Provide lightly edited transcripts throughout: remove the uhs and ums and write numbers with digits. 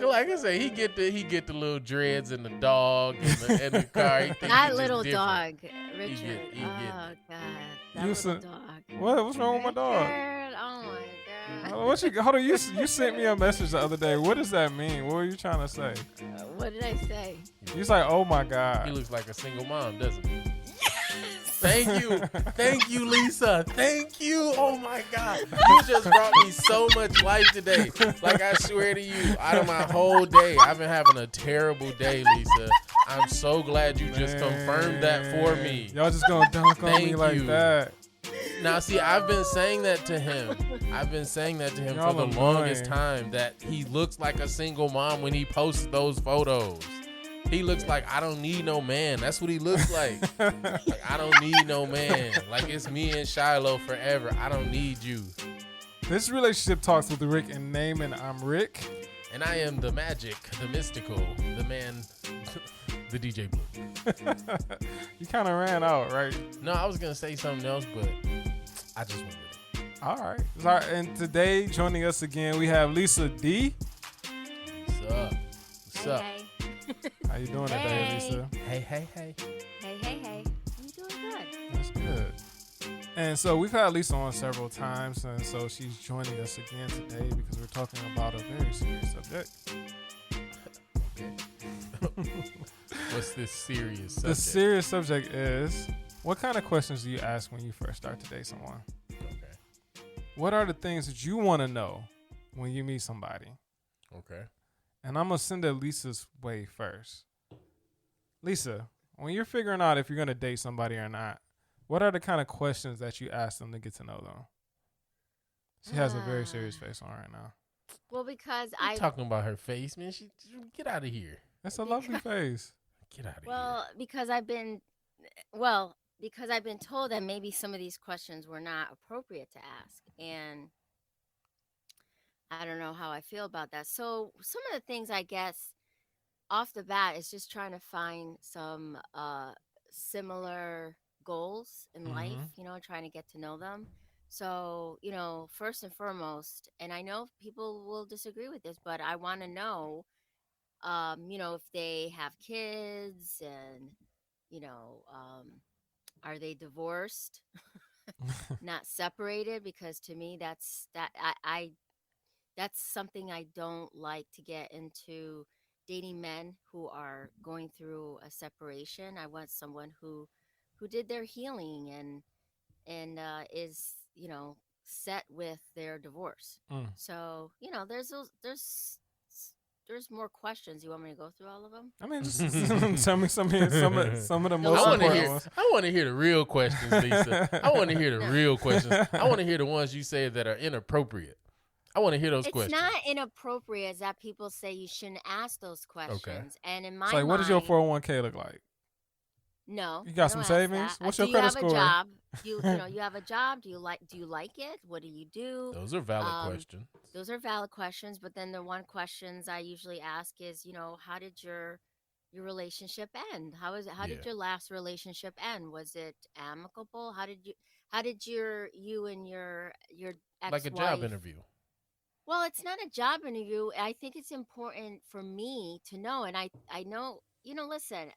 like I say, he get the little dreads and the dog and the car. He think That he little just dog, different. Richard. He Oh getting it. God, that You little said dog. what's wrong with my dog? Richard, oh my God. What you hold on? You sent me a message the other day. What does that mean? What were you trying to say? What did I say? You was like, oh my He God. looks like a single mom, doesn't he? Thank you, Lisa. Thank you. Oh my God, you just brought me so much life today. Like I swear to you, out of my whole day, I've been having a terrible day, Lisa. I'm so glad you just confirmed that for me. Y'all just gonna dunk on me Thank like you. that. Now, see, I've been saying that to him. Y'all For the annoying. longest time, that he looks like a single mom when he posts those photos. He looks like, I don't need no man. That's what he looks like. Like, I don't need no man. Like, it's me and Shiloh forever. I don't need you. This relationship talks with Rick and Naaman. I'm Rick. And I am the magic, the mystical, the man, the DJ Blue. You kind of ran out, right? No, I was going to say something else, but I just went with it. All right. And today, joining us again, we have Lisa D. What's up? What's up? Hey, How you doing today, Hey. Lisa? Hey. hey, hey. I'm doing good. That's good. And so we've had Lisa on several times, and so she's joining us again today because we're talking about a very serious subject. What's this serious subject? The serious subject is, what kind of questions do you ask when you first start to date someone? Okay. What are the things that you want to know when you meet somebody? Okay. And I'm going to send it Lisa's way first. Lisa, when you're figuring out if you're going to date somebody or not, what are the kind of questions that you ask them to get to know them? She has a very serious face on right now. Well, because I'm talking about her face, man. She get out of here. That's a lovely face. Get out of here. Well, because I've been told that maybe some of these questions were not appropriate to ask, and I don't know how I feel about that. So some of the things, I guess, off the bat is just trying to find some similar goals in life, trying to get to know them. So, first and foremost, and I know people will disagree with this, but I want to know, if they have kids and, are they divorced, not separated? Because to me, that's something I don't like to get into dating men who are going through a separation. I want someone who did their healing and is, set with their divorce. So, there's more questions. You want me to go through all of them? I mean, just tell me some of the most I important ones. want to hear the real questions, Lisa. I want to hear the real questions. I want to hear the ones you say that are inappropriate. I want to hear those questions. It's not inappropriate that people say you shouldn't ask those questions. Okay. And in my It's like, what does your 401k look like? No. You got some don't ask savings? that. What's Do your you credit have score? a job? You have a job? Do you like it? What do you do? Those are valid questions. Those are valid questions, but then the one questions I usually ask is, how did your relationship end? How did your last relationship end? Was it amicable? How did you and your ex-wife, Like a job interview. Well, it's not a job interview. I think it's important for me to know, and I know, listen,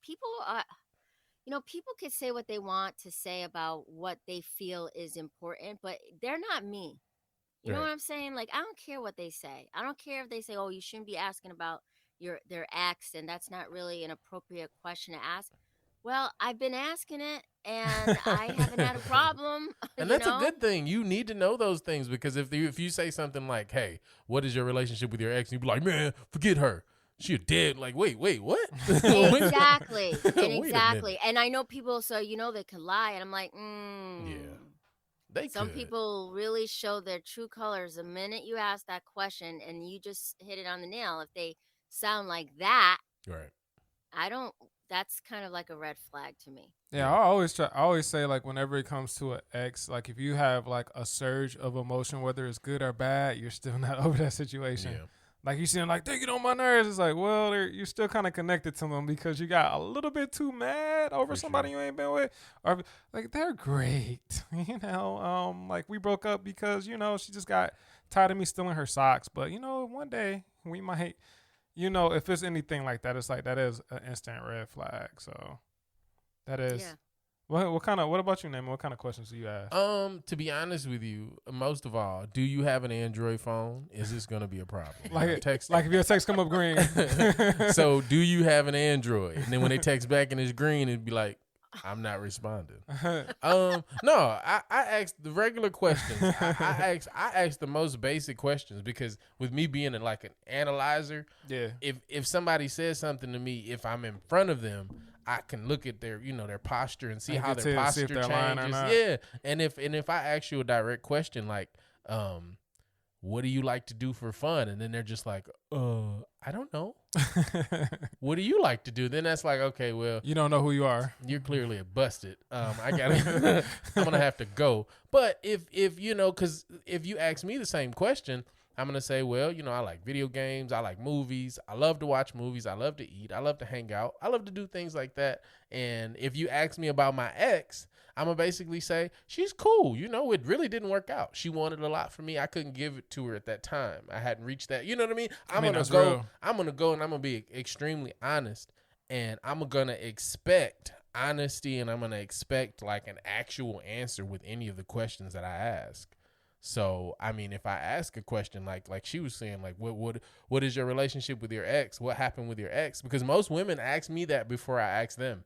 people are, people can say what they want to say about what they feel is important, but they're not me. You know what I'm saying? Like, I don't care what they say. I don't care if they say, oh, you shouldn't be asking about their ex, and that's not really an appropriate question to ask. Well, I've been asking it, and I haven't had a problem. And that's a good thing. You need to know those things, because if you say something like, hey, what is your relationship with your ex? And you be like, man, forget her. She dead. Like, wait, what? Exactly. Wait Exactly. And I know people, so they can lie. And I'm like, yeah. Some people really show their true colors the minute you ask that question, and you just hit it on the nail. If they sound like that, right. That's kind of like a red flag to me. Yeah, I always say, like, whenever it comes to an ex, like, if you have like a surge of emotion, whether it's good or bad, you're still not over that situation. Yeah. Like, you see them like, they get on my nerves. It's like, well, you're still kind of connected to them because you got a little bit too mad over somebody you ain't been with. Or, like, they're great. Like, we broke up because, she just got tired of me stealing her socks. But, one day we might, if it's anything like that, it's like that is an instant red flag. So that is. Yeah. What about you, Naaman? What kind of questions do you ask? To be honest with you, most of all, do you have an Android phone? Is this gonna be a problem? Like text. Like if your text come up green. So do you have an Android? And then when they text back and it's green, it'd be like, I'm not responding. No, I asked the regular questions. I asked the most basic questions because with me being like an analyzer, Yeah. if somebody says something to me, if I'm in front of them, I can look at their their posture and see And how you can their tell, see posture if they're lying or changes. not. Yeah, and if I ask you a direct question like, what do you like to do for fun? And then they're just like, I don't know. What do you like to do? Then that's like, okay, well, You don't know who you are. you're clearly a busted. I gotta, I'm gonna have to go. But if because if you ask me the same question, I'm gonna say, well, I like video games, I like movies, I love to watch movies, I love to eat, I love to hang out, I love to do things like that. And if you ask me about my ex, I'm gonna basically say she's cool. It really didn't work out. She wanted a lot from me. I couldn't give it to her at that time. I hadn't reached that. You know what I mean? I'm gonna that's go. real. I'm gonna go and I'm gonna be extremely honest. And I'm gonna expect honesty, and I'm gonna expect like an actual answer with any of the questions that I ask. So, I mean, if I ask a question like she was saying, like, what is your relationship with your ex? What happened with your ex? Because most women ask me that before I ask them.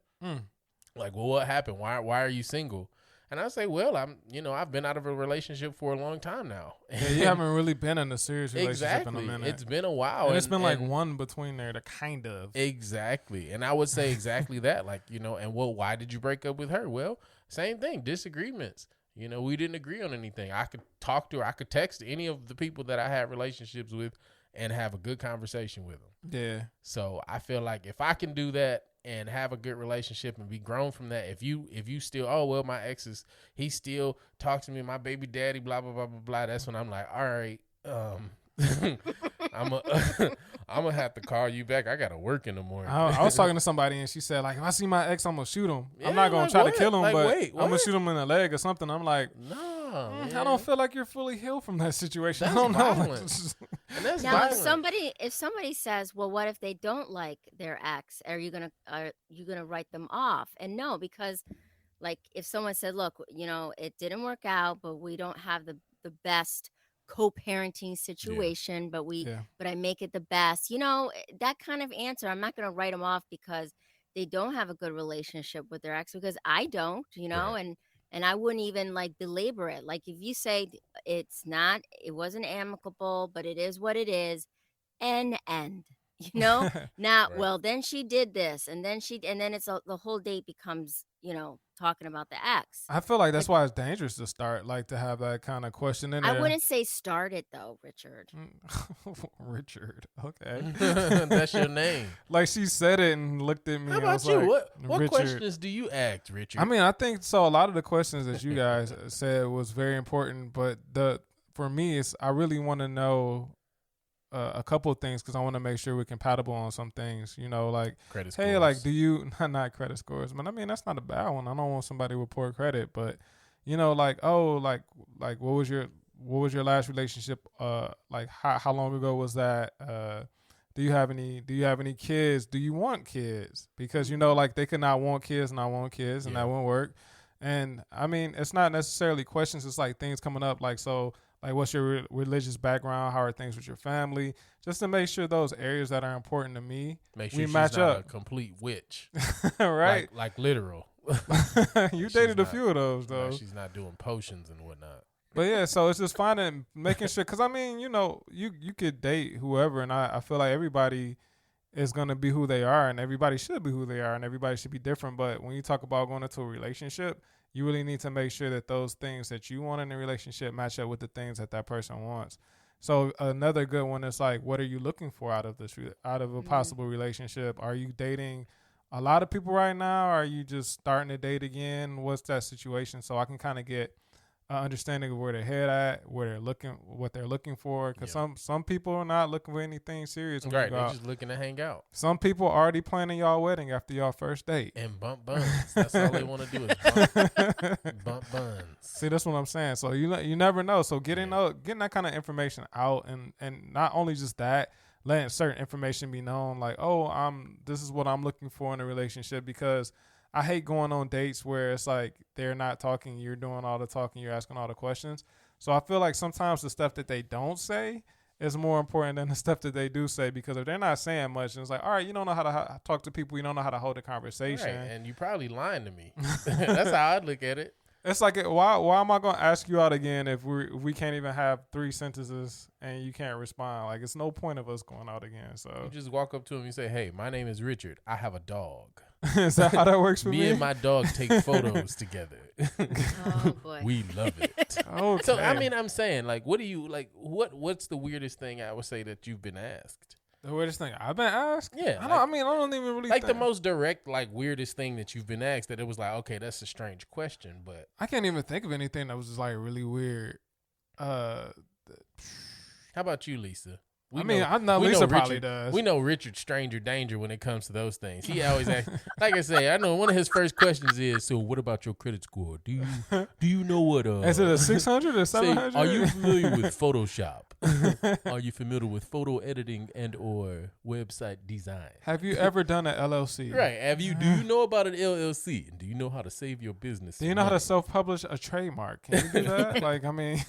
Like, well, what happened? Why are you single? And I say, well, I've been out of a relationship for a long time now. Yeah, you haven't really been in a serious relationship in a minute. It's been a while. And it's been like one between there to kind of. Exactly. And I would say exactly that. Like, and why did you break up with her? Well, same thing, disagreements. We didn't agree on anything. I could talk to her. I could text any of the people that I had relationships with and have a good conversation with them. Yeah. So I feel like if I can do that and have a good relationship and be grown from that, if you still, oh, well, my ex he still talks to me, my baby daddy, blah, blah, blah, blah, blah. That's when I'm like, all right, I'm gonna have to call you back. I gotta work in the morning. I was talking to somebody and she said, like, if I see my ex, I'm gonna shoot him. Yeah, I'm not gonna like, try what? to kill him, Like, but wait, I'm gonna what? shoot him in the leg or something. I'm like, No, I don't feel like you're fully healed from that situation. That's I don't know. violent. And that's Now, violent. if somebody says, "Well, what if they don't like their ex? Are you gonna write them off?" And no, because like if someone said, "Look, it didn't work out, but we don't have the best co-parenting situation, but Yeah. but I make it the best," that kind of answer, I'm not gonna write them off because they don't have a good relationship with their ex, because I don't, Right. and I wouldn't even like belabor it. Like if you say it wasn't amicable, but it is what it is, end. Now, Right. well, then she did this, and then it's the whole date becomes, talking about the ex. I feel like But that's why it's dangerous to start, like, to have that kind of question in I there. wouldn't say start it though, Richard. Richard. Okay. That's your name. Like she said it and looked at me. How and about was you? like, What Richard. questions do you ask, Richard? I mean, I think so. A lot of the questions that you guys said was very important, but for me, I really want to know a couple of things because I want to make sure we're compatible on some things. Like, credit hey, scores. like, do you not credit scores? But I mean, that's not a bad one. I don't want somebody with poor credit, but like, oh, like what was your last relationship? Like how long ago was that? Do you have any kids? Do you want kids? Because like they could not want kids and I want kids, and Yeah. that won't work. And I mean, it's not necessarily questions. It's like things coming up, like, so, like, what's your religious background? How are things with your family? Just to make sure those areas that are important to me, Make sure we she's match not a up. complete witch, right? Like literal. You She's dated a not- few of those though. Like she's not doing potions and whatnot. But yeah, so it's just finding, making sure, because I mean, you could date whoever, and I feel like everybody is going to be who they are, and everybody should be who they are, and everybody should be different. But when you talk about going into a relationship, you really need to make sure that those things that you want in a relationship match up with the things that person wants. So another good one is like, what are you looking for out of a possible relationship? Are you dating a lot of people right now? Are you just starting to date again? What's that situation? So I can kind of get understanding of where they're head at, what they're looking for. Because some people are not looking for anything serious. when you Right, go they're out. just looking to hang out Some people already planning y'all wedding after y'all first date. and bump buns. That's all they want to do is bump buns. See, that's what I'm saying. So you never know. So getting that kind of information out, and not only just that, letting certain information be known, like, oh, this is what I'm looking for in a relationship, because I hate going on dates where it's like they're not talking, you're doing all the talking, you're asking all the questions. So I feel like sometimes the stuff that they don't say is more important than the stuff that they do say, because if they're not saying much, and it's like, all right, you don't know how to talk to people, you don't know how to hold a conversation. Right, and you probably lying to me. That's how I look at it. It's like, why am I going to ask you out again if we can't even have 3 sentences and you can't respond? Like, it's no point of us going out again. So You just walk up to him and say, hey, my name is Richard. I have a dog. is that how that works for me? Me and my dog take photos together. Oh boy. We love it. Okay. So I mean, I'm saying, like, what do you like? What's the weirdest thing I would say that you've been asked? The weirdest thing I've been asked? Yeah, I like- don't even really Like the think. most direct, like weirdest thing that you've been asked that it was like, okay, that's a strange question, but I can't even think of anything that was just like really weird. how about you, Lisa? I know we Lisa know probably Richard- does. We know Richard's stranger danger when it comes to those things. He always asks, like I say, I know one of his first questions is, so what about your credit score? Do you know what? Is it a 600 or say, 700? are you familiar with Photoshop? Are you familiar with photo editing and or website design? Have you ever done an LLC? Right. Do you know about an LLC? And do you know how to save your business? Do you know how to money? self-publish a trademark? Can you do that? Like, I mean,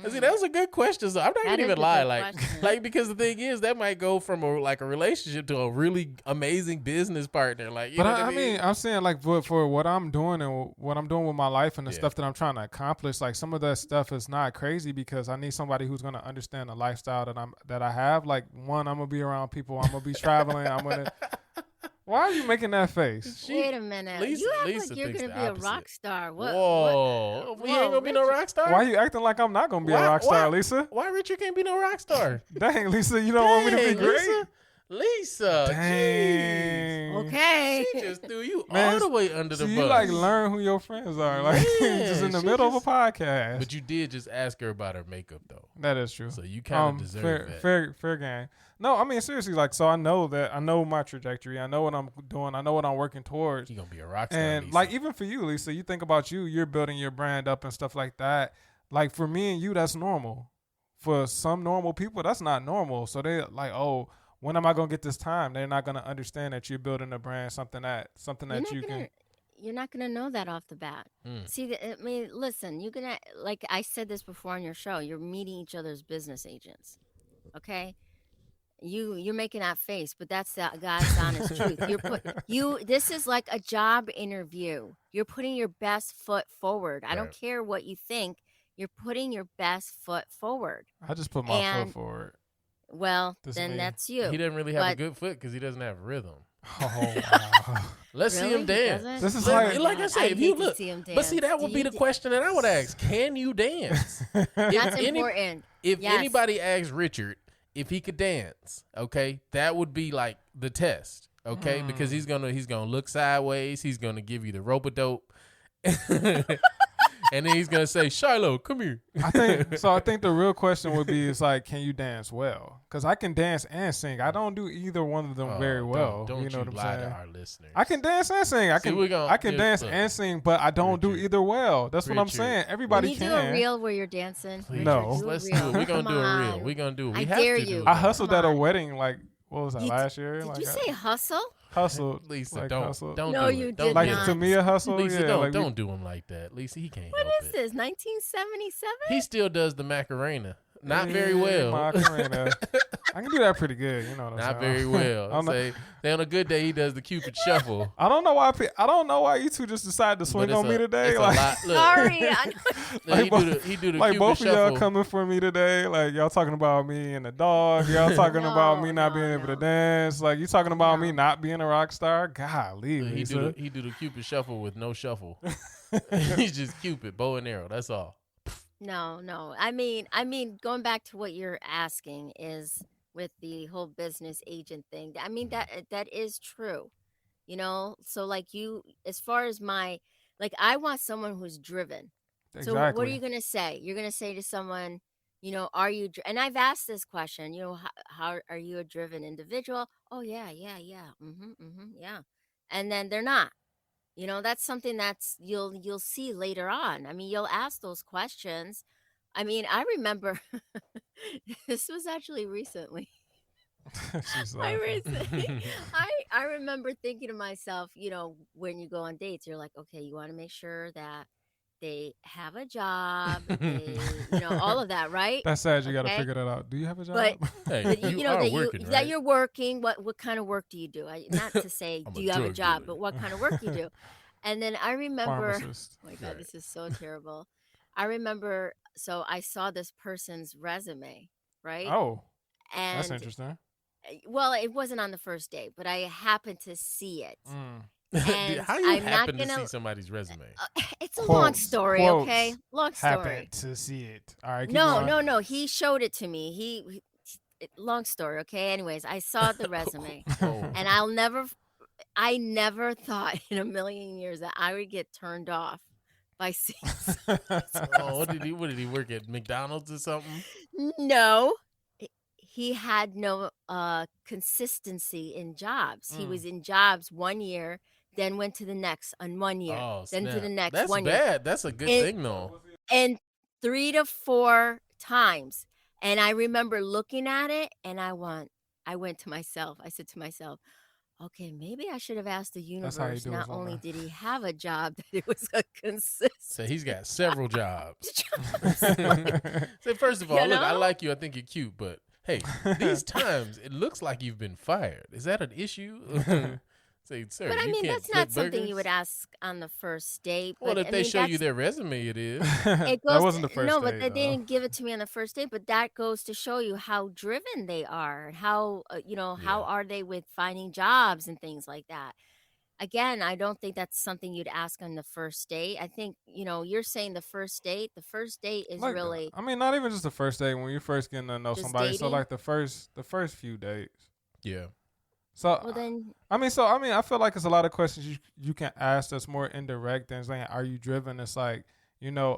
See, that was a good question. So I'm not That gonna is even a lie, good like, question. because the thing is, that might go from a relationship to a really amazing business partner. Like, you but know what I mean, I'm saying like for what I'm doing and what I'm doing with my life and the Yeah. stuff that I'm trying to accomplish, like some of that stuff is not crazy, because I need somebody who's gonna understand the lifestyle that I have. Like, one, I'm gonna be around people. I'm gonna be traveling. I'm gonna. Why are you making that face? Wait a minute. Lisa- you act Lisa like you're thinks gonna the be a opposite. rock star. What? Whoa, we ain't gonna be no Richard. rock star. Why are you acting like I'm not gonna be Why- a rock star, why- Lisa? Why Richard can't be no rock star? Dang, Lisa, you don't want me to be Dang, great? Lisa, jeez. Dang. Okay. She just threw you Man, all the way under So the you bus. like learn who your friends are, like Man, just in the she middle just- of a podcast. But you did just ask her about her makeup, though, That is true. so you kind of deserve that. fair game. No, I mean seriously, like, so I know my trajectory. I know what I'm doing. I know what I'm working towards. You gonna be a rock star, And Lisa. like, even for you, Lisa, you think about you're building your brand up and stuff like that. Like, for me and you, that's normal. For some normal people, that's not normal. So they like, oh, when am I gonna get this time? They're not gonna understand that you're building a brand, something that you can. You're not gonna know that off the bat. Mm. See, I mean, listen. You're gonna, like I said this before on your show. You're meeting each other's business agents. Okay. You're making that face, but that's the God's honest truth. This is like a job interview. You're putting your best foot forward. I don't Right. care what you think. You're putting your best foot forward. I just put my And- foot forward. Well, This then me. that's you. He doesn't really have a But- good foot because he doesn't have rhythm. Oh, wow. Let's see Really? him He dance. doesn't? This is Oh like- my like I God, said, if you need to look- see him But see, that dance. would Do be you the d- question that I would ask: can you dance? That's any- important. If Yes. anybody asks Richard if he could dance, okay, that would be like the test, okay, because he's gonna look sideways, he's gonna give you the rope a dope, and then he's gonna say, "Shiloh, come here." I think the real question would be is like, can you dance well? Because I can dance and sing. I don't do either one of them Oh, very well. Don't you know what I'm lie saying? to our listeners. I can dance and sing. I See, can we're gonna- I can yeah, dance look. and sing, but I don't do Richard. either well. That's what I'm Richard. saying. Can Everybody you do a can. reel where you're dancing? Please, No. Do a let's do reel. it. We're gonna Come do a reel. on. We're gonna do it. We I have dare to do you. it. I Come hustled at a on. wedding, like, what was that, You last year? Did Like, you say hustle? hustled? Lisa, like, don't hustled. No, do you it. Don't did Like do not. it. Tamia hustle? Lisa, Yeah, don't like don't do him like that. Lisa, he can't What help is it. this? 1977? He still does the Macarena. Not very well. Macarena. I can do that pretty good. You know what I'm Not saying? very well. I don't know. Say, then on a good day, he does the Cupid Shuffle. I don't know why you two just decided to swing But it's on me a- today. it's a Like, lot. Look, Sorry. I look, Like he do the like Cupid both of y'all Shuffle. coming for me today. Like, y'all talking about me and the dog. Y'all talking about me not No, being able to no. dance. Like, you talking about me No. not being a rock star. Golly, He Lisa. do the Cupid Shuffle with no shuffle. He's just Cupid, bow and arrow. That's all. No. I mean, going back to what you're asking is with the whole business agent thing. I mean, that is true. You know, so like you, as far as I want someone who's driven. So what are you going to say? You're going to say to someone, you know, are you, and I've asked this question, you know, how are you a driven individual? Oh yeah. Yeah. And then they're not. You know, that's something that's you'll see later on. I mean, you'll ask those questions. I mean, I remember this was actually recently. She's I, laughing. I remember thinking to myself, when you go on dates, you're like, okay, you want to make sure that they have a job, all of that, right? That's sad. You got to Okay. figure that out. Do you have a But job? Hey, but you are that working, that right? you're working. What kind of work do you do? Not to say I'm do a you have a drug job, dealer. but what kind of work you do. And then I remember, Pharmacist. oh my God, Right. this is so terrible. I remember, so I saw this person's resume, right? Oh, that's And interesting. well, it wasn't on the first date, but I happened to see it. Mm. And How you I'm not happen to gonna. see somebody's resume? It's a long Quotes, story, okay? Long story. Happened to see it. All right, keep No, going. no. He showed it to me. Long story, okay? Anyways, I saw the resume, Oh. and I never thought in a million years that I would get turned off by seeing. Oh, what did he work at McDonald's or something? No, he had no consistency in jobs. He Mm. was in jobs 1 year, then went to the next on 1 year, Oh, then to snap. the next That's 1 year, bad. That's a good And- thing, though. and 3 to 4 times. And I remember looking at it, and I went to myself. I said to myself, okay, maybe I should have asked the That's how you universe. do it Not only sometimes. did he have a job, that it was a consistent So he's got several jobs. job. So first of all, You look, I know? like you. I think you're cute, but hey, these times it looks like you've been fired. Is that an issue? Say, sir, But I you mean, can't that's not flip something you would burgers? ask on the first date. Well, But if I they mean, show you that's their resume, it is. it That goes wasn't the first no, date, but they though. didn't give it to me on the first date. But that goes to show you how driven they are, and how how Yeah. are they with finding jobs and things like that. Again, I don't think that's something you'd ask on the first date. I think you're saying the first date. The first date is Like, really I mean, not even just the first date when you're first getting to know Just somebody. So dating? like the first few dates. Yeah. So well. Then I mean, I feel like it's a lot of questions you can ask that's more indirect than saying, "Are you driven?" It's like,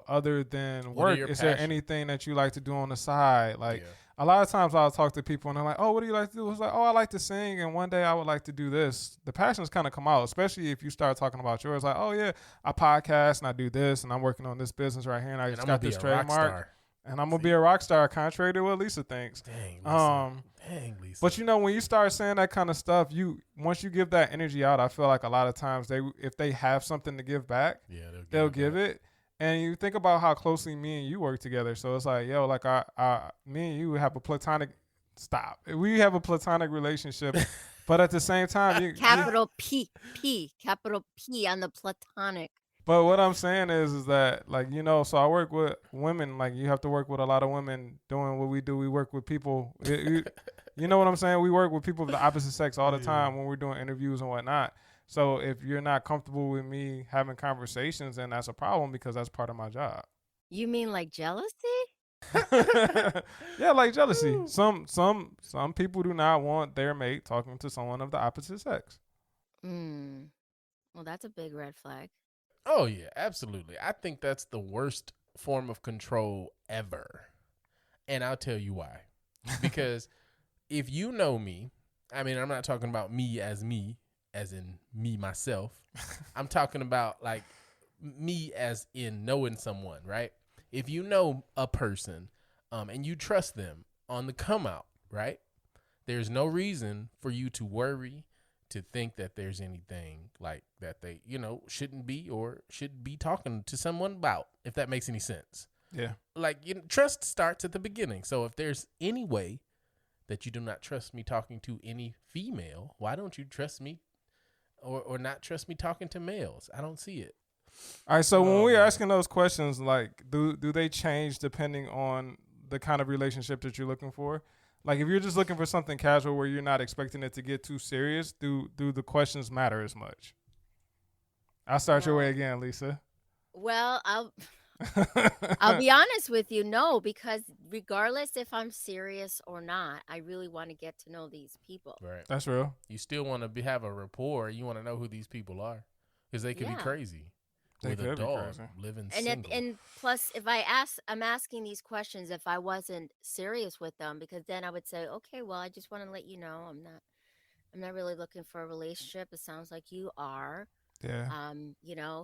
other than What are work, your is there passions? anything that you like to do on the side? Like Yeah. a lot of times I'll talk to people and they're like, "Oh, what do you like to do?" It's like, "Oh, I like to sing, and one day I would like to do this." The passions kind of come out, especially if you start talking about yours. Like, "Oh yeah, I podcast and I do this, and I'm working on this business right here, and I And just I'm got gonna this be a rock trademark, star. and I'm gonna be a rock star, contrary to what Lisa thinks." Dang, Lisa. Dang, Lisa. But when you start saying that kind of stuff, once you give that energy out, I feel like a lot of times if they have something to give back, yeah, they'll give it. And you think about how closely me and you work together. So it's like, yo, like me and you have a platonic We have a platonic relationship, but at the same time, capital capital P on the platonic. But what I'm saying is that, like, so I work with women. Like, you have to work with a lot of women doing what we do. We work with people. You know what I'm saying? We work with people of the opposite sex all the time when we're doing interviews and whatnot. So if you're not comfortable with me having conversations, then that's a problem because that's part of my job. You mean like jealousy? Yeah, like jealousy. Some people do not want their mate talking to someone of the opposite sex. Well, that's a big red flag. Oh yeah, absolutely. I think that's the worst form of control ever. And I'll tell you why. Because if you know me, I mean, I'm not talking about me, as in me myself. I'm talking about like me as in knowing someone, right? If you know a person and you trust them on the come out, right? There's no reason for you to worry, to think that there's anything like that they, shouldn't be or should be talking to someone about, if that makes any sense. Yeah. Like, trust starts at the beginning. So if there's any way that you do not trust me talking to any female, why don't you trust me or not trust me talking to males? I don't see it. All right, so when Oh, we're man. asking those questions, like, do they change depending on the kind of relationship that you're looking for? Like, if you're just looking for something casual where you're not expecting it to get too serious, do the questions matter as much? I'll start your way again, Lisa. Well, I'll be honest with you, no, because regardless if I'm serious or not, I really want to get to know these people. Right. That's real. You still want to have a rapport. You want to know who these people are because they could be Yeah. crazy. They with a could be dog crazy. And living single. and plus, if I'm asking these questions if I wasn't serious with them, because then I would say, okay, well, I just want to let you know I'm not really looking for a relationship. It sounds like you are. Yeah.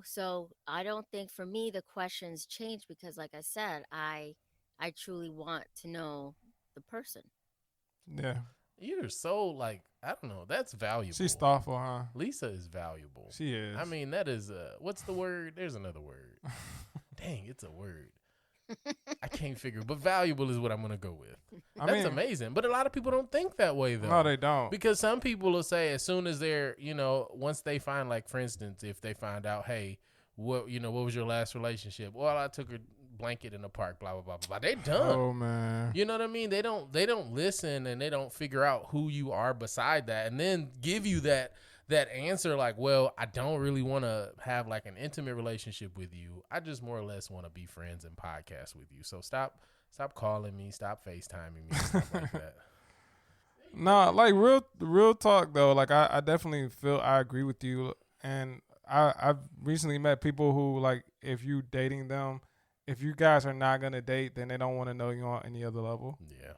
So I don't think for me the questions change because, like I said, I truly want to know the person. Yeah. You're so like, I don't know. That's valuable. She's thoughtful, huh? Lisa is valuable. She is. I mean, that is what's the word? There's another word. Dang, it's a word. I can't figure, but valuable is what I'm gonna go with. That's amazing. But a lot of people don't think that way though. No, they don't. Because some people will say as soon as they're, once they find, like, for instance, if they find out, hey, what was your last relationship? Well, I took a blanket in the park, blah blah blah blah. They done. Oh man. You know what I mean? They don't listen, and they don't figure out who you are beside that, and then give you that answer like, well, I don't really want to have like an intimate relationship with you. I just more or less want to be friends and podcast with you. So stop calling me, stop FaceTiming me, stuff like that. No, like real talk though. Like I definitely feel I agree with you, and I've recently met people who, like, if you dating them, if you guys are not gonna date, then they don't want to know you on any other level. Yeah.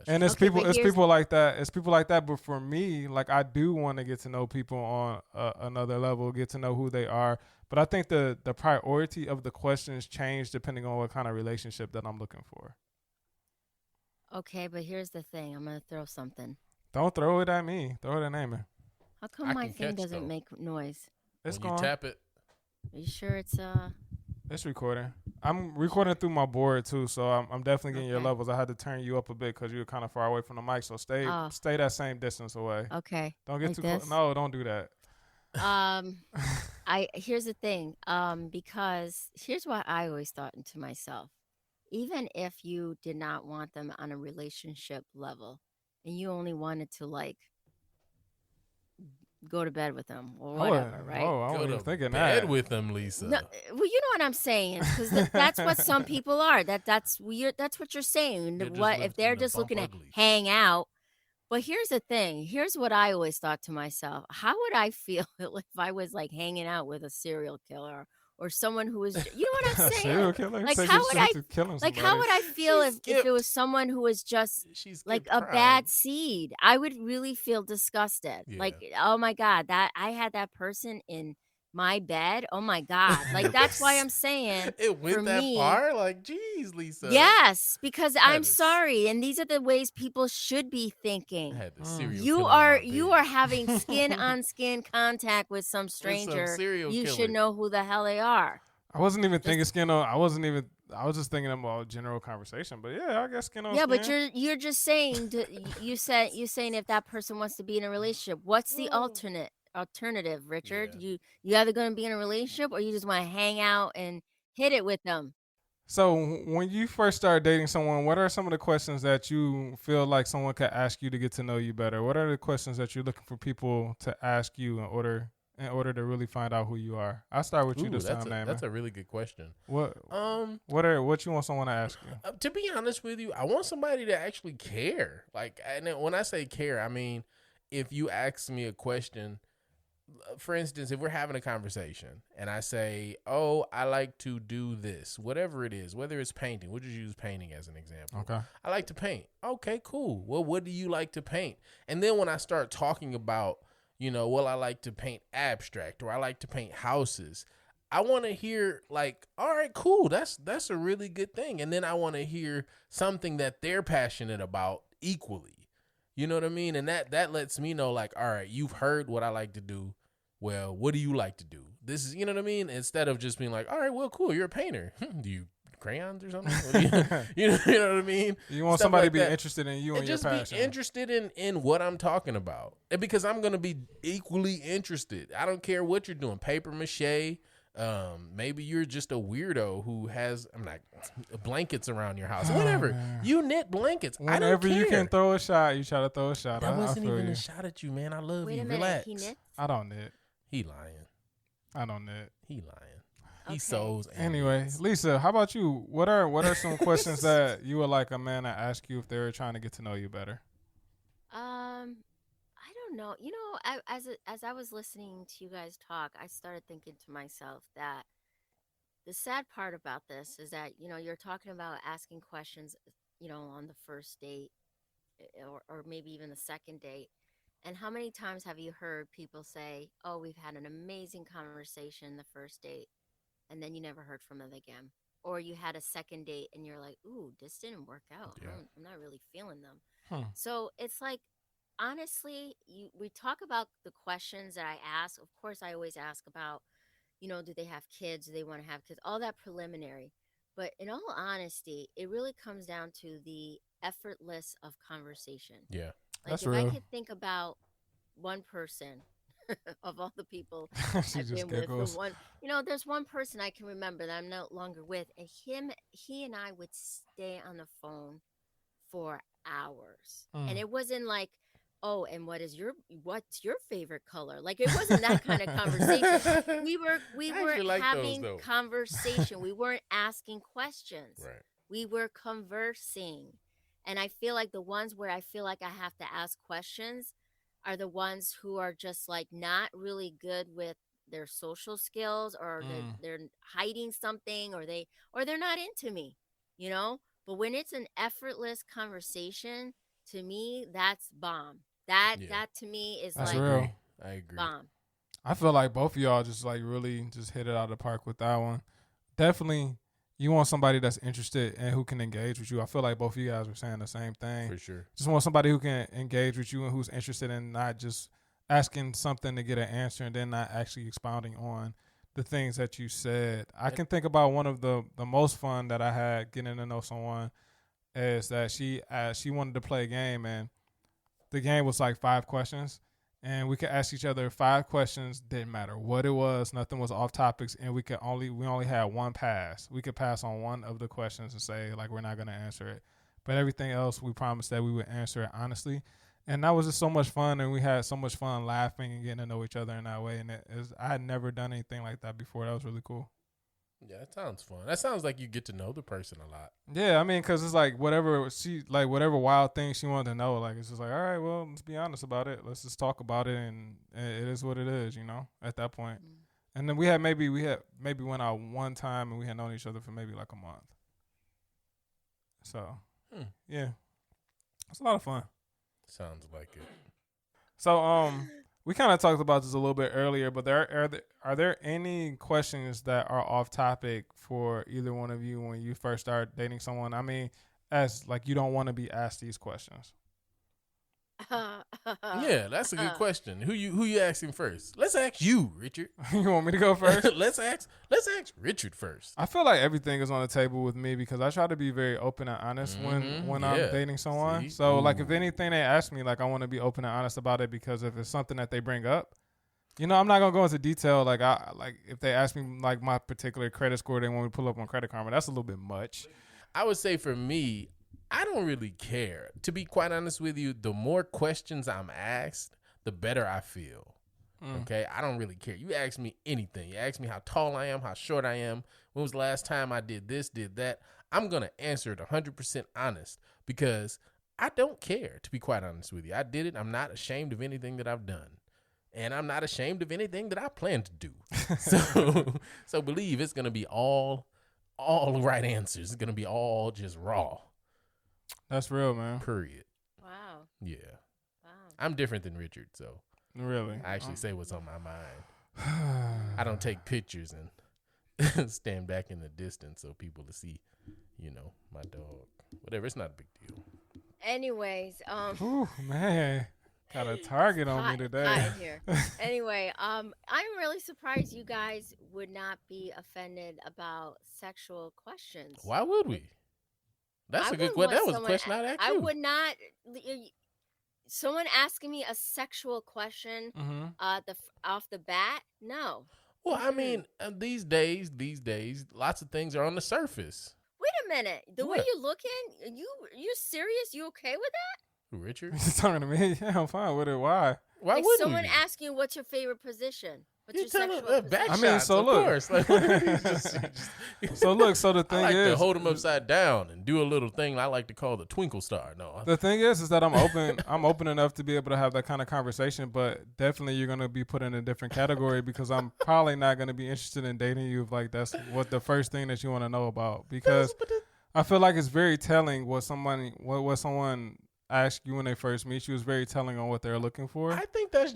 And it's people like that. It's people like that. But for me, like, I do want to get to know people on another level, get to know who they are. But I think the priority of the questions change depending on what kind of relationship that I'm looking for. Okay, but here's the thing. I'm gonna throw something. Don't throw it at me. Throw it at Naaman. How come my thing doesn't make noise? It's when you tap it. Are you sure it's It's recording. I'm recording through my board too, so I'm definitely getting your levels. I had to turn you up a bit because you were kind of far away from the mic, so stay that same distance away. Okay. Don't get too close. No, don't do that. Here's the thing. Because here's what I always thought to myself. Even if you did not want them on a relationship level, and you only wanted to, like, go to bed with them or whatever, right? Oh, I wasn't even thinking that. Bed with them, Lisa. No, well, you know what I'm saying, because that's what some people are. That's weird. That's what you're saying. What if they're just looking to hang out? But here's the thing. Here's what I always thought to myself. How would I feel if I was, like, hanging out with a serial killer or someone who was, you know what I'm saying? Serial killer? Like, how would I feel if it was someone who was just like a bad seed? I would really feel disgusted. Yeah. Like, oh my God, that I had that person in my bed. Oh my God. Like, that's why I'm saying it went that far. Like, geez, Lisa. Yes, because I'm sorry, and these are the ways people should be thinking. You are having skin on skin contact with some stranger. You should know who the hell they are. I wasn't even thinking skin on. I was just thinking about general conversation. But yeah, I guess skin on. Yeah, skin. but you're just saying. You're saying if that person wants to be in a relationship, what's the alternative, Richard? Yeah. You either going to be in a relationship or you just want to hang out and hit it with them. So when you first start dating someone, what are some of the questions that you feel like someone could ask you to get to know you better? What are the questions that you're looking for people to ask you in order to really find out who you are? I'll start with you this time, Naaman. That's a really good question. What you want someone to ask you? To be honest with you, I want somebody to actually care. Like, and when I say care, I mean, if you ask me a question, for instance, if we're having a conversation and I say, oh, I like to do this, whatever it is, whether it's painting, we'll just use painting as an example. Okay. I like to paint. Okay, cool. Well, what do you like to paint? And then when I start talking about, well, I like to paint abstract or I like to paint houses, I want to hear, like, all right, cool. That's a really good thing. And then I want to hear something that they're passionate about equally. You know what I mean? And that lets me know, like, all right, you've heard what I like to do. Well, what do you like to do? This is, you know what I mean? Instead of just being like, all right, well, cool, you're a painter. Do you crayons or something? you know what I mean? You want somebody to be interested in you and your passion. Just be interested in what I'm talking about. And because I'm going to be equally interested. I don't care what you're doing. Paper mache. Maybe you're just a weirdo who has blankets around your house. Whatever. Man. You knit blankets. Whenever I don't care. You can throw a shot, you try to throw a shot. That wasn't even a shot at you, man. I love Wait you. A minute. Relax. He knits? I don't knit. He lying. I don't knit. He lying. He sews. Anyway, Lisa, how about you? What are some questions that you would like a man to ask you if they were trying to get to know you better? I don't know. As I was listening to you guys talk, I started thinking to myself that the sad part about this is that, you're talking about asking questions, on the first date or maybe even the second date. And how many times have you heard people say, oh, we've had an amazing conversation the first date, and then you never heard from them again? Or you had a second date and you're like, ooh, this didn't work out. Yeah. I'm not really feeling them. So it's like, honestly, we talk about the questions that I ask. Of course, I always ask about, do they have kids? Do they want to have kids? All that preliminary. But in all honesty, it really comes down to the effortless of conversation. Yeah. Like That's if I real. could think about one person of all the people She I've just been with, giggles. there's one person I can remember that I'm no longer with, and he and I would stay on the phone for hours, and Mm. it wasn't like, oh, and what's your favorite color? Like it wasn't that kind of conversation. We were I actually like those, having though. conversation. We weren't asking questions. Right. We were conversing. And I feel like the ones where I feel like I have to ask questions are the ones who are just like not really good with their social skills, or Mm. they're hiding something, or they're not into me, you know? But when it's an effortless conversation, to me, that's bomb. That Yeah. that to me is That's like real. I agree. bomb. I feel like both of y'all just like really just hit it out of the park with that one. Definitely, you want somebody that's interested and who can engage with you. I feel like both of you guys were saying the same thing. For sure. Just want somebody who can engage with you and who's interested in not just asking something to get an answer and then not actually expounding on the things that you said. I can think about one of the most fun that I had getting to know someone is that she wanted to play a game, and the game was like 5 questions, and we could ask each other 5 questions. Didn't matter what it was, nothing was off topics, and we only had one pass. We could pass on one of the questions and say like we're not going to answer it, but everything else we promised that we would answer it honestly. And that was just so much fun, and we had so much fun laughing and getting to know each other in that way. And I had never done anything like that before. That was really cool. Yeah, that sounds fun. That sounds like you get to know the person a lot. Yeah, I mean, because it's like whatever wild thing she wanted to know, like it's just like, all right, well, let's be honest about it. Let's just talk about it, and it is what it is, at that point. And then we had maybe went out one time, and we had known each other for maybe like a month. So, yeah, it's a lot of fun. Sounds like it. So, we kind of talked about this a little bit earlier, but are there any questions that are off topic for either one of you when you first start dating someone? I mean, as like you don't want to be asked these questions. Yeah, that's a good question. Who you asking first? Let's ask you, Richard. You want me to go first? let's ask Richard first. I feel like everything is on the table with me because I try to be very open and honest when I'm dating someone. See? So like if anything they ask me, like I want to be open and honest about it, because if it's something that they bring up, I'm not gonna go into detail. Like if they ask me like my particular credit score, they want me to pull up on Credit Karma. That's a little bit much. I would say for me, I don't really care. To be quite honest with you, the more questions I'm asked, the better I feel. Okay? I don't really care. You ask me anything. You ask me how tall I am, how short I am, when was the last time I did this, did that. I'm going to answer it 100% honest because I don't care, to be quite honest with you. I did it. I'm not ashamed of anything that I've done. And I'm not ashamed of anything that I plan to do. So believe it's going to be all right answers. It's going to be all just raw. That's real, man. Period. Wow. Yeah. Wow. I'm different than Richard, so Really. I actually say what's on my mind. I don't take pictures and stand back in the distance so people to see, my dog. Whatever, it's not a big deal. Anyways, Ooh, man. Got a target on me hot today. in here. Anyway, I'm really surprised you guys would not be offended about sexual questions. Why would we? That's I a good wouldn't question. That want was a someone question I'd ask I you. would not. Someone asking me a sexual question off the bat? No. Well, I mean, these days, lots of things are on the surface. Wait a minute. The way What? you looking, you serious? You okay with that? Who, Richard? You talking to me? Yeah, I'm fine with it. Why? Why Like wouldn't someone we? asking you what's your favorite position? What's You your tell sexual them position? back I mean, shots, so of look. course. Like, So look, so the I thing like is, to hold them upside down and do a little thing I like to call the twinkle star. No, the thing is that I'm open. I'm open enough to be able to have that kind of conversation, but definitely you're gonna be put in a different category because I'm probably not gonna be interested in dating you if like that's what the first thing that you want to know about. Because I feel like it's very telling what someone asked you when they first meet you is very telling on what they're looking for. I think that's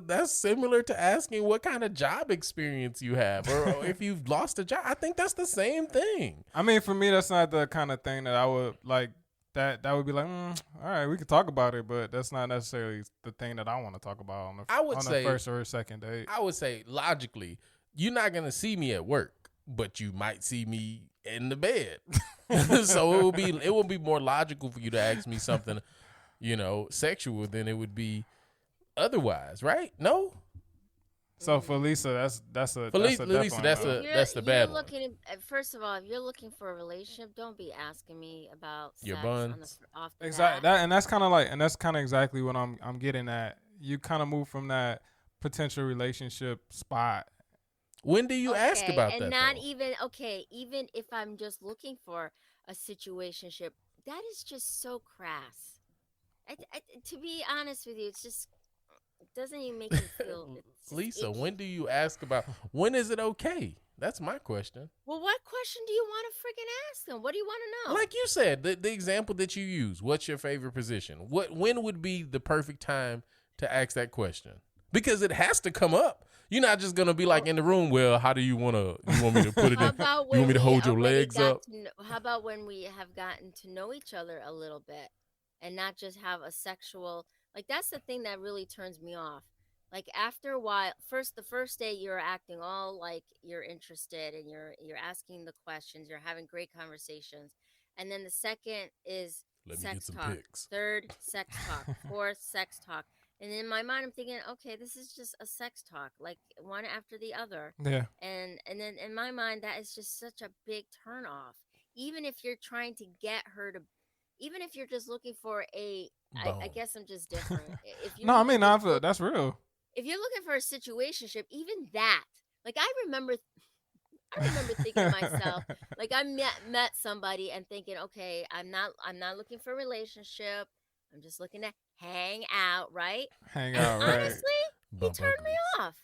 that's similar to asking what kind of job experience you have or if you've lost a job. I think that's the same thing. I mean, for me, that's not the kind of thing that I would like that would be like, all right, we could talk about it, but that's not necessarily the thing that I want to talk about on the first or second date. I would say logically, you're not gonna see me at work, but you might see me in the bed. So it would be more logical for you to ask me something, sexual than it would be otherwise, right? No. So for Lisa, that's a the bad one. First of all, if you're looking for a relationship, don't be asking me about your sex buns. off the Exactly. bat. That's kind of exactly what I'm getting at. You kind of move from that potential relationship spot. When do you ask about that? And not though? even if I'm just looking for a situationship, that is just so crass. To be honest with you, it's just. It doesn't even make me feel. Lisa, itchy. when do you ask about? When is it okay? That's my question. Well, what question do you want to freaking ask them? What do you want to know? Like you said, the example that you use. What's your favorite position? When would be the perfect time to ask that question? Because it has to come up. You're not just gonna be like in the room. Well, how do you want me to put it in? You want me to hold your legs up? How about when we have gotten to know each other a little bit, and not just have a sexual? Like, that's the thing that really turns me off. Like, after a while, the first day you're acting all like you're interested and you're asking the questions, you're having great conversations. And then the second is sex talk. Pics. Third, sex talk. Fourth, sex talk. And in my mind, I'm thinking, okay, this is just a sex talk, like one after the other. Yeah. And then in my mind, that is just such a big turn off. Even if you're trying to get her to, even if you're just looking for I guess I'm just different. That's real. If you're looking for a situationship, even that, like I remember thinking to myself, like I met somebody and thinking, okay, I'm not looking for a relationship. I'm just looking to hang out, right? Hang out, right? Honestly, he turned me off.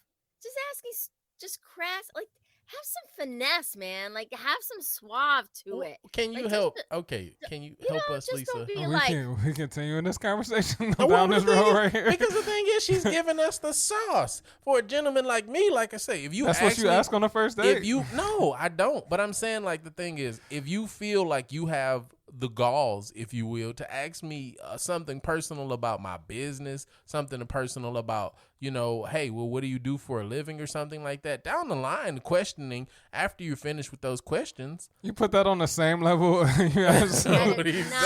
Just asking, just crass, like. Have some finesse, man. Like, have some suave to it. Can you help? Can you help us, Lisa? We continue in this conversation down this road right here. Because the thing is, she's giving us the sauce for a gentleman like me. Like I say, if you that's what you ask on the first date. No, I don't. But I'm saying, like, the thing is, if you feel like you have the galls, if you will, to ask me something personal about my business, something personal about, hey, well, what do you do for a living or something like that? Down the line, questioning after you're finished with those questions. You put that on the same level. You ask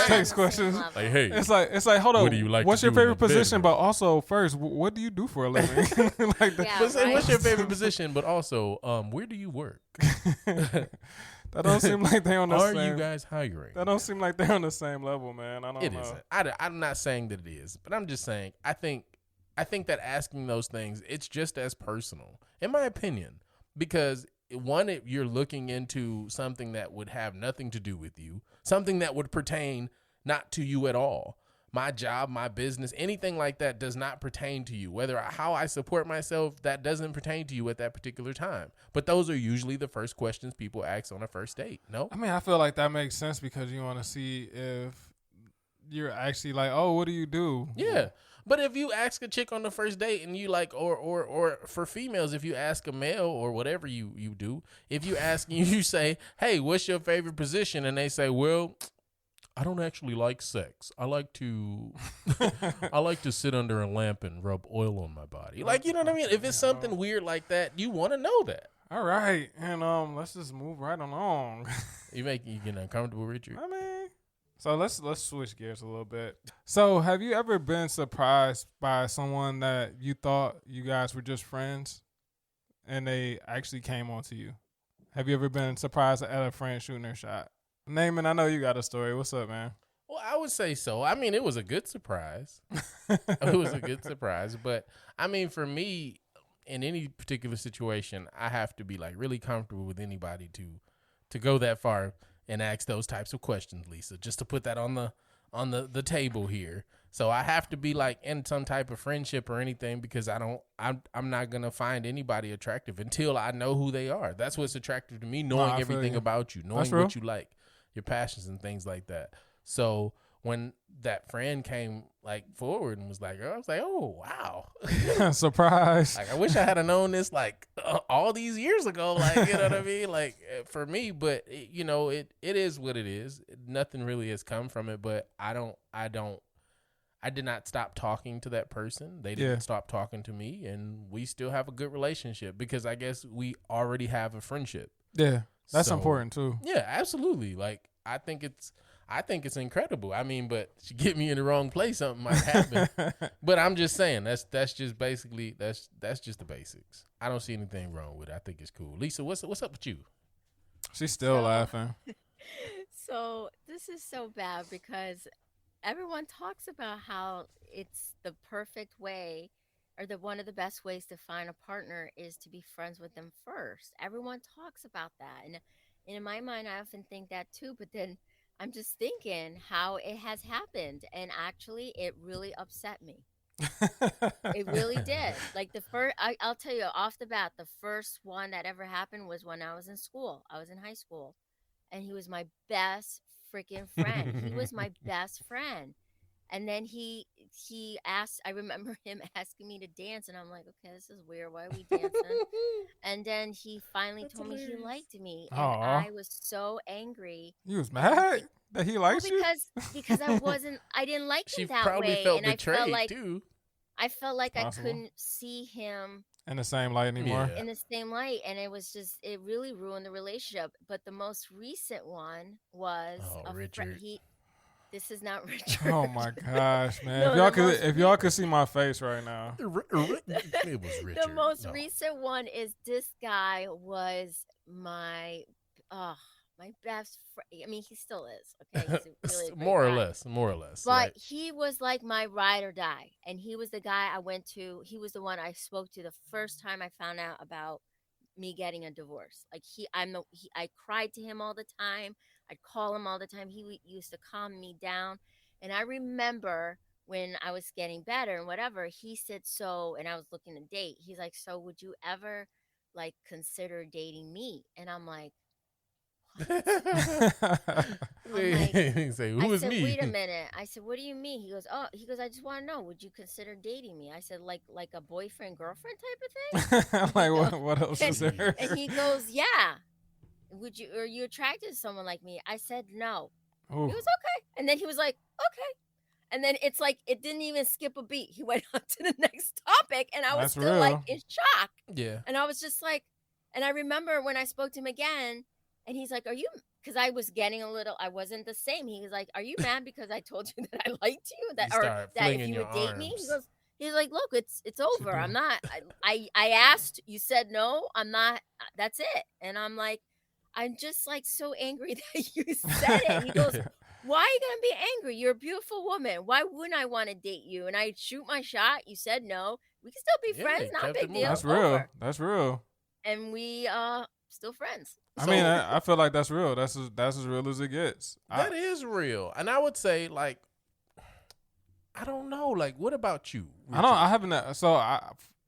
text questions. Like, hey, it's like, hold on. What do you like? What's your favorite position? But also, first, what do you do for a living? Like that. Yeah, right? What's your favorite position? But also, where do you work? That don't seem like they're on the same. Are you guys hiring? That don't seem like they're on the same level, man. I don't know. It isn't. I'm not saying that it is, but I'm just saying I think that asking those things, it's just as personal, in my opinion, because one, if you're looking into something that would have nothing to do with you, something that would pertain not to you at all. My job, my business, anything like that does not pertain to you. How I support myself, that doesn't pertain to you at that particular time. But those are usually the first questions people ask on a first date. No? I mean, I feel like that makes sense because you want to see if you're actually like, oh, what do you do? Yeah. But if you ask a chick on the first date and you like, or for females, if you ask a male or whatever you do, if you ask, you say, hey, what's your favorite position? And they say, well, I don't actually like sex. I like to sit under a lamp and rub oil on my body. Like, you know what I mean? If it's something weird like that, you want to know that. All right. And let's just move right along. You get uncomfortable, Richard? I mean, so let's switch gears a little bit. So have you ever been surprised by someone that you thought you guys were just friends and they actually came on to you? Have you ever been surprised at a friend shooting their shot? Naaman, I know you got a story. What's up, man? Well, I would say so. I mean, it was a good surprise. It was a good surprise. But, I mean, for me, in any particular situation, I have to be, like, really comfortable with anybody to go that far and ask those types of questions, Lisa, just to put that on the table here. So I have to be, like, in some type of friendship or anything because I'm not going to find anybody attractive until I know who they are. That's what's attractive to me, knowing everything about you, knowing what you like, your passions and things like that. So when that friend came like forward and was like, I was like, oh wow. Surprise. Like I wish I had known this like all these years ago. Like, you know what I mean? Like for me, but you know, it is what it is. Nothing really has come from it, but I did not stop talking to that person. They didn't stop talking to me, and we still have a good relationship because I guess we already have a friendship. Yeah. That's So, important too. Yeah, absolutely. Like I think it's incredible. I mean, but to get me in the wrong place, something might happen. But I'm just saying that's just basically that's just the basics. I don't see anything wrong with it. I think it's cool. Lisa, what's up with you? She's still laughing. So this is so bad because everyone talks about how it's the perfect way or the one of the best ways to find a partner is to be friends with them first. Everyone talks about that. And in my mind, I often think that too, but then I'm just thinking how it has happened. And actually, it really upset me. It really did. Like I'll tell you off the bat, the first one that ever happened was when I was in school. I was in high school, and he was my best freaking friend. He was my best friend. And then he asked, I remember him asking me to dance, and I'm like, okay, this is weird. Why are we dancing? And then he finally told me he liked me, and I was so angry. You was mad that he likes you? Because I didn't like She him that probably way, felt and betrayed too. I felt like I Possible. couldn't see him In the same light anymore? Yeah. in the same light, and it really ruined the relationship. But the most recent one was Richard. This is not Richard. Oh my gosh, man! No, if y'all could see my face right now. It was Richard. The most recent one is this guy was my best friend. I mean, he still is. Okay, he's a really great more or guy. less. But Right? he was like my ride or die, and he was the guy I went to. He was the one I spoke to the first time I found out about me getting a divorce. Like I cried to him all the time. I'd call him all the time. He used to calm me down. And I remember when I was getting better and whatever, he said, so, and I was looking to date. He's like, so would you ever like consider dating me? And I'm like, He say, "Who is me?" Wait a minute. I said, what do you mean? He goes, I just want to know, would you consider dating me? I said, like a boyfriend, girlfriend type of thing? Like, what else is there? And he goes, yeah. Are you attracted to someone like me? I said, no. Ooh. He was okay. And then he was like, okay. And then it's like, it didn't even skip a beat. He went on to the next topic, and I was That's still real. like in shock. Yeah. And I was just like, and I remember when I spoke to him again, and he's like, because I was getting I wasn't the same. He was like, are you mad because I told you that I liked you? That if you would date me? He's like, look, it's over. I'm not, I asked, you said no, I'm not, that's it. And I'm like, I'm just like so angry that you said it. He goes, why are you going to be angry? You're a beautiful woman. Why wouldn't I want to date you? And I shoot my shot. You said no. We can still be friends. Not a big deal. That's real. Over. That's real. And we still friends. I mean, I feel like that's real. That's as real as it gets. That is real. And I would say, like, I don't know. Like, what about you, Richard? I haven't. So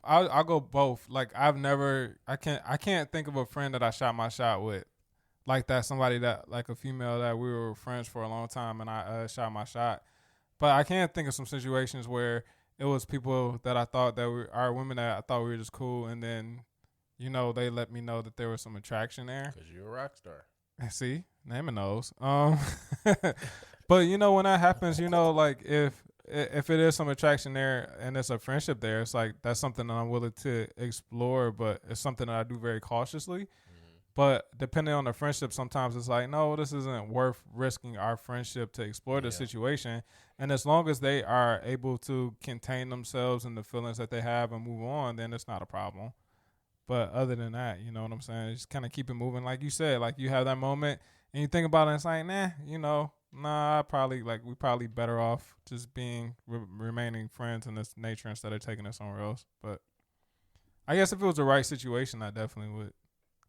I'll go both. Like, I can't think of a friend that I shot my shot with. Like that, somebody that, like a female that we were friends for a long time, and I shot my shot. But I can't think of some situations where it was people that I thought that are women that I thought we were just cool, and then, you know, they let me know that there was some attraction there. Because you're a rock star. See, naming those. But you know, when that happens, you know, like if it is some attraction there and there's a friendship there, it's like that's something that I'm willing to explore, but it's something that I do very cautiously. But depending on the friendship, sometimes it's like, no, this isn't worth risking our friendship to explore the situation. And as long as they are able to contain themselves and the feelings that they have and move on, then it's not a problem. But other than that, you know what I'm saying? Just kind of keep it moving. Like you said, like you have that moment and you think about it and it's like, we probably better off just being remaining friends in this nature instead of taking it somewhere else. But I guess if it was the right situation, I definitely would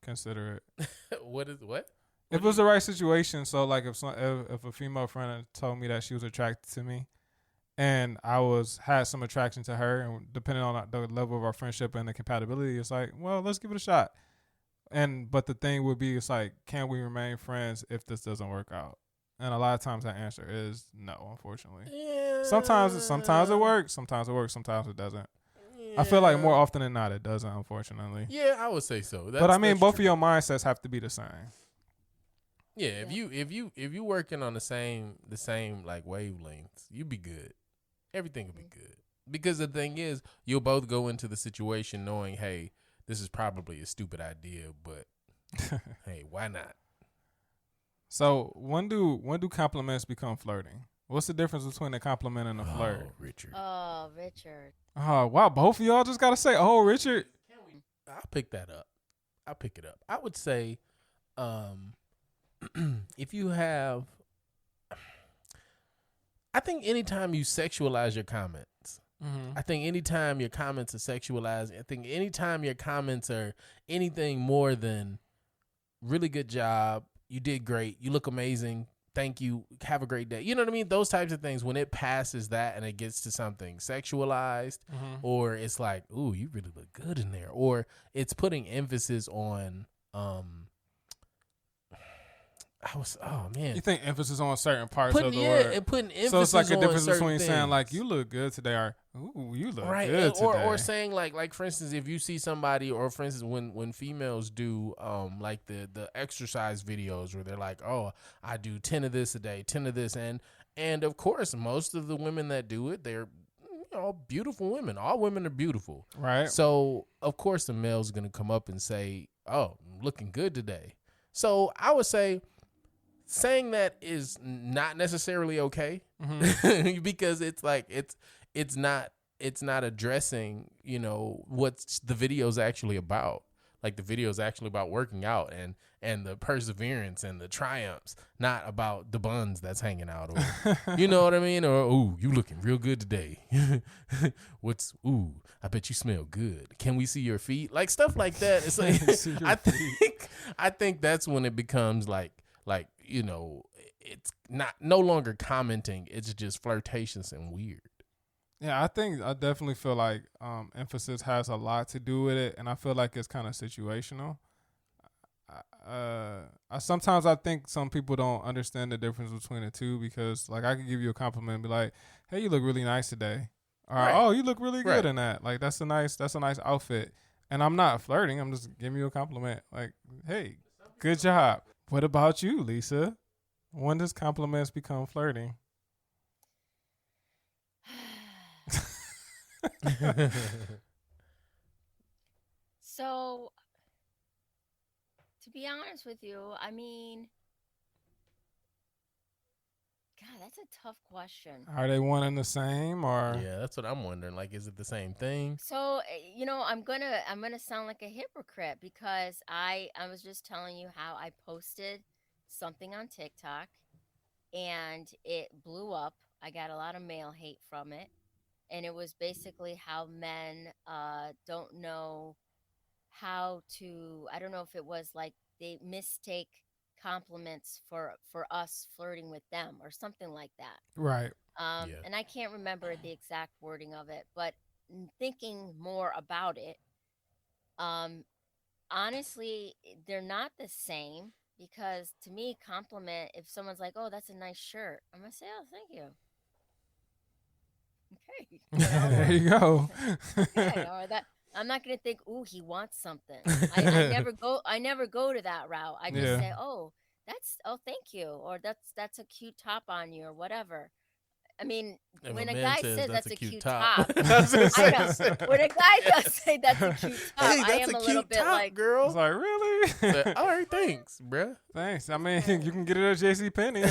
consider it. What? If it was the right situation, so like if a female friend told me that she was attracted to me, and I had some attraction to her, and depending on the level of our friendship and the compatibility, it's like, well, let's give it a shot. But the thing would be, it's like, can we remain friends if this doesn't work out? And a lot of times that answer is no, unfortunately. Yeah. Sometimes it works, sometimes it doesn't. I feel like more often than not it doesn't, unfortunately. Yeah, I would say so. But I mean, that's both true. of your mindsets have to be the same. Yeah, if you working on the same like wavelengths, you be good. Everything will be good. Because the thing is, you'll both go into the situation knowing, hey, this is probably a stupid idea, but hey, why not? So when do compliments become flirting? What's the difference between a compliment and a flirt? Oh, Richard. Oh, Richard. Oh wow, both of y'all just gotta say, oh, Richard. I'll pick that up. I'll pick it up. I would say, if you have, I think anytime you sexualize your comments, I think anytime your comments are sexualized, I think anytime your comments are anything more than really good job, you did great, you look amazing, thank you, have a great day. You know what I mean? Those types of things, when it passes that and it gets to something sexualized, or it's like, ooh, you really look good in there, or it's putting emphasis on, You think emphasis on certain parts putting, of the yeah, word. and putting emphasis So it's like a on difference certain between saying like things. you look good today or ooh, you look right, good today. or saying like for instance, if you see somebody, or for instance, when females do like the exercise videos where they're like, oh, I do 10 of this a day, 10 of this, and of course most of the women that do it, they're beautiful women. All women are beautiful, Right. so of course the male's gonna come up and say, oh, I'm looking good today. So I would say saying that is not necessarily okay, because it's like it's not addressing, what the video's actually about. Like the video's actually about working out and the perseverance and the triumphs, not about the buns that's hanging out, or you know what I mean, or ooh, you looking real good today. Ooh, I bet you smell good. Can we see your feet? Like stuff like that. It's like I think that's when it becomes like it's no longer commenting. It's just flirtatious and weird. Yeah, I definitely feel like emphasis has a lot to do with it, and I feel like it's kind of situational. Sometimes I think some people don't understand the difference between the two, because like I could give you a compliment and be like, hey, you look really nice today. Or Right. oh, you look really good Right. in that. Like that's a nice outfit. And I'm not flirting, I'm just giving you a compliment. Like, hey, good job. What about you, Lisa? When does compliments become flirting? So, to be honest with you, I mean, God, that's a tough question. Are they one and the same, or Yeah, that's what I'm wondering. Like, is it the same thing? So, I'm gonna sound like a hypocrite, because I was just telling you how I posted something on TikTok and it blew up. I got a lot of male hate from it, and it was basically how men don't know how to. I don't know if it was like they mistake compliments for us flirting with them or something like that. right? Yeah. And I can't remember the exact wording of it, but thinking more about it, honestly, they're not the same, because to me, compliment, if someone's like, "Oh, that's a nice shirt," I'm gonna say, "Oh, thank you." Okay. There you go. Okay, or that I'm not gonna think, "Ooh, he wants something." I never go to that route. I just Yeah. say, "Oh, thank you," or that's a cute top on you, or whatever. I mean, If when a a man guy says says that's a cute top, I was gonna say, I know. When a guy does say that's a cute top, hey, I that's am a a little cute bit top, like, girl. It's like, really? But, all right, thanks, bruh. Thanks. I mean, you can get it at JCPenney.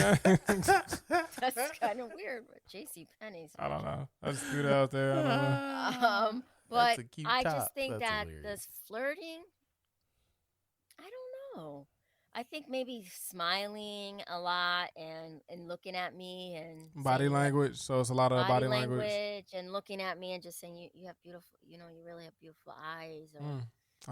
that's kind of weird. But J.C. Penney's. I don't know. I just threw that out there. I don't know. But That's a cute I top. just think That's that hilarious. this flirting, I don't know. I think maybe smiling a lot and looking at me and Body saying, like, language. So it's a lot of body language. and looking at me and just saying you have beautiful, you really have beautiful eyes. Or,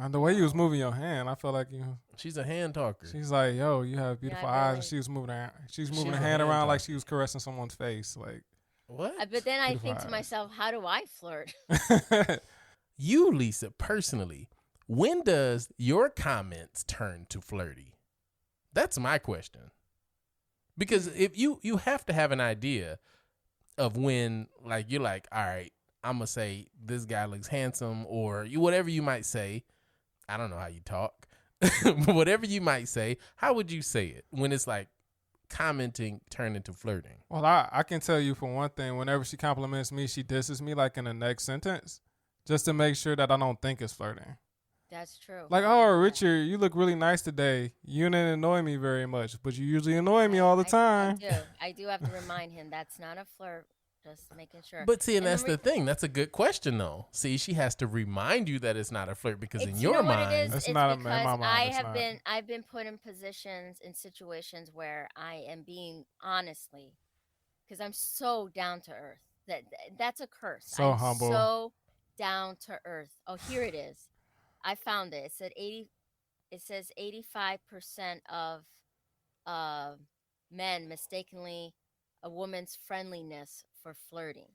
And the way you was moving your hand, I felt like She's a hand talker. she's like, yo, you have beautiful I eyes. really- And she was moving her She's her a hand hand around like talker. she was caressing someone's face. Like, What? But then I Beautiful think to eyes. myself, how do I flirt? You, Lisa, personally, when does your comments turn to flirty? That's my question. Because if you have to have an idea of when, like, you're like, all right, I'm gonna say this guy looks handsome, or whatever you might say. I don't know how you talk, but whatever you might say, how would you say it when it's like commenting turned into flirting? Well, I can tell you for one thing, whenever she compliments me, she disses me like in the next sentence, just to make sure that I don't think it's flirting. That's true. Like, oh, Richard, you look really nice today. You didn't annoy me very much, but you usually annoy me all the time. I do have to remind him that's not a flirt. Just making sure. But see, and that's the thing. That's a good question, though. See, she has to remind you that it's not a flirt because in your mind, it's not a man. My mind, I've been put in positions in situations where I am being honestly, because I'm so down to earth. That's a curse. So I'm humble. So down to earth. Oh, here it is. I found it. It says 85% of men mistakenly a woman's friendliness for flirting.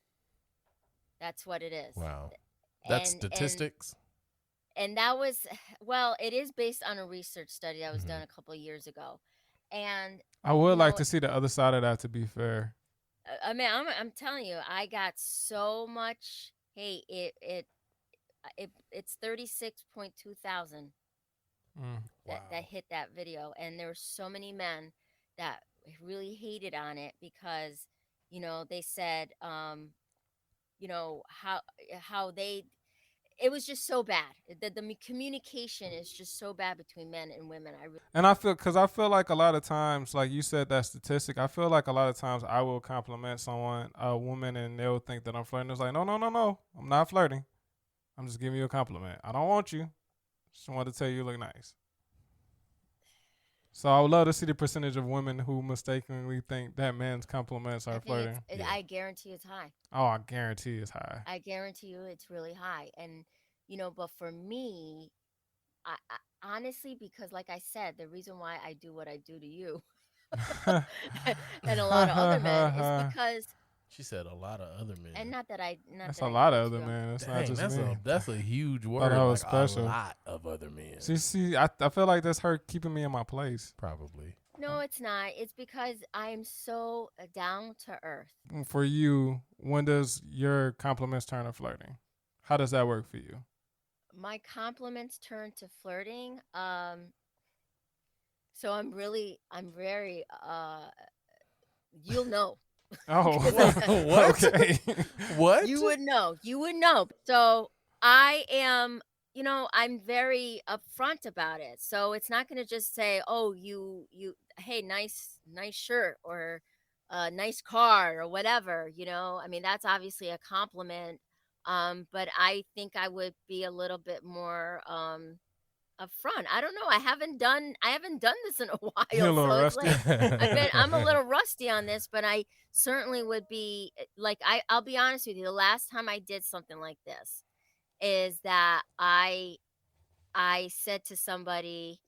That's what it is. Wow. That's statistics. And that was, well, it is based on a research study that was done a couple of years ago. And I would like to see the other side of that, to be fair. I mean, I'm telling you, I got so much hate. It's 36.2 thousand that hit that video. And there were so many men that really hated on it because, they said, how it was just so bad. The communication is just so bad between men and women. I feel like a lot of times, like you said, that statistic, I feel like a lot of times I will compliment a woman, and they'll think that I'm flirting. It's like, no, I'm not flirting. I'm just giving you a compliment. I don't want you. Just wanted to tell you look nice. So I would love to see the percentage of women who mistakenly think that men's compliments are flirting. I guarantee it's high. Oh, I guarantee it's high. I guarantee you it's really high. And, but for me, I honestly, because like I said, the reason why I do what I do to you and a lot of other men is because... She said a lot of other men. And that's a lot of other men. That's not just me. That's a huge word. That was special. A lot of other men. See, I feel like that's her keeping me in my place. Probably. No, it's not. It's because I'm so down to earth. For you, when does your compliments turn to flirting? How does that work for you? My compliments turn to flirting. So I'm very, you'll know. Oh, what? Okay. What? You would know. So I am, I'm very upfront about it. So it's not going to just say, oh, hey, nice shirt, or nice car, or whatever, I mean, that's obviously a compliment. But I think I would be a little bit more upfront. I don't know. I haven't done this in a while. You're a little rusty. I'm a little rusty on this, but I certainly would be like, I'll be honest with you. The last time I did something like this is that I said to somebody,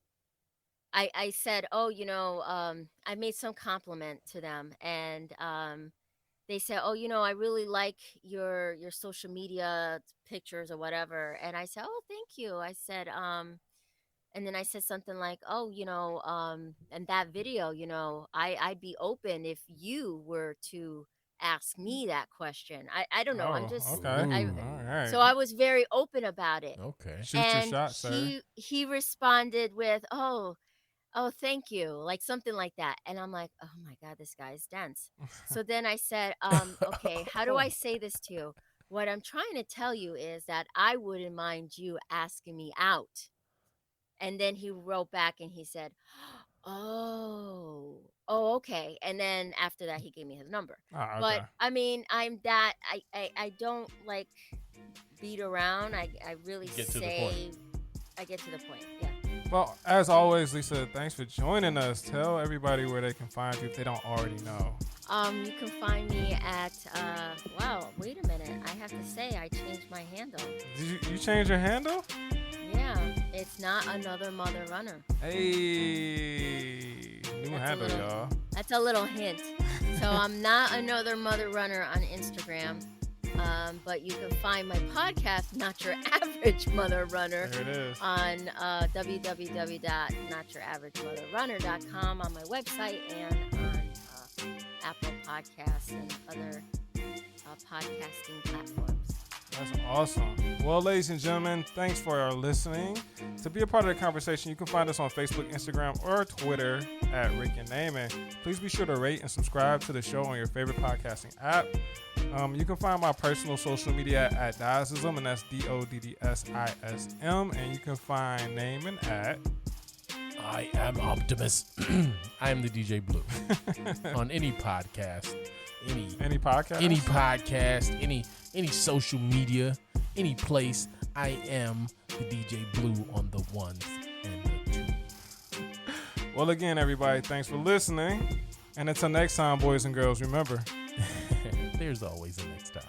I said, oh, I made some compliment to them, and they said, oh, I really like your social media pictures or whatever. And I said, oh, thank you. I said, and then I said something like, oh, and that video, I'd be open if you were to ask me that question. I don't know. Oh, I'm just, okay. All right. So I was very open about it. Okay. Shoot your shot, sir. He responded with, oh, thank you. Like something like that. And I'm like, oh my God, this guy is dense. So then I said, okay, how do I say this to you? What I'm trying to tell you is that I wouldn't mind you asking me out. And then he wrote back and he said, oh, okay. And then after that, he gave me his number. Oh, okay. But I mean, I don't like beat around. I really get to the point. I get to the point. Yeah. Well, as always, Lisa, thanks for joining us. Tell everybody where they can find you if they don't already know. You can find me at, wow, wait a minute. I have to say, I changed my handle. Did you change your handle? Yeah, it's not Another Mother Runner. Hey, new handle, y'all. That's a little hint. So I'm not Another Mother Runner on Instagram. But you can find my podcast, Not Your Average Mother Runner, there it is, on www.notyouraveragemotherrunner.com on my website and on Apple Podcasts and other podcasting platforms. That's awesome. Well, ladies and gentlemen, thanks for listening. To be a part of the conversation, you can find us on Facebook, Instagram, or Twitter at Rick and Naaman. Please be sure to rate and subscribe to the show on your favorite podcasting app. You can find my personal social media at Doddism, and that's DODDSISM. And you can find Naaman at I am Optimus. I am the DJ Blue. On any podcast, any podcast, any social media, any place, I am the DJ Blue on the ones and the two. Well, again, everybody, thanks for listening. And until next time, boys and girls, remember, there's always a next time.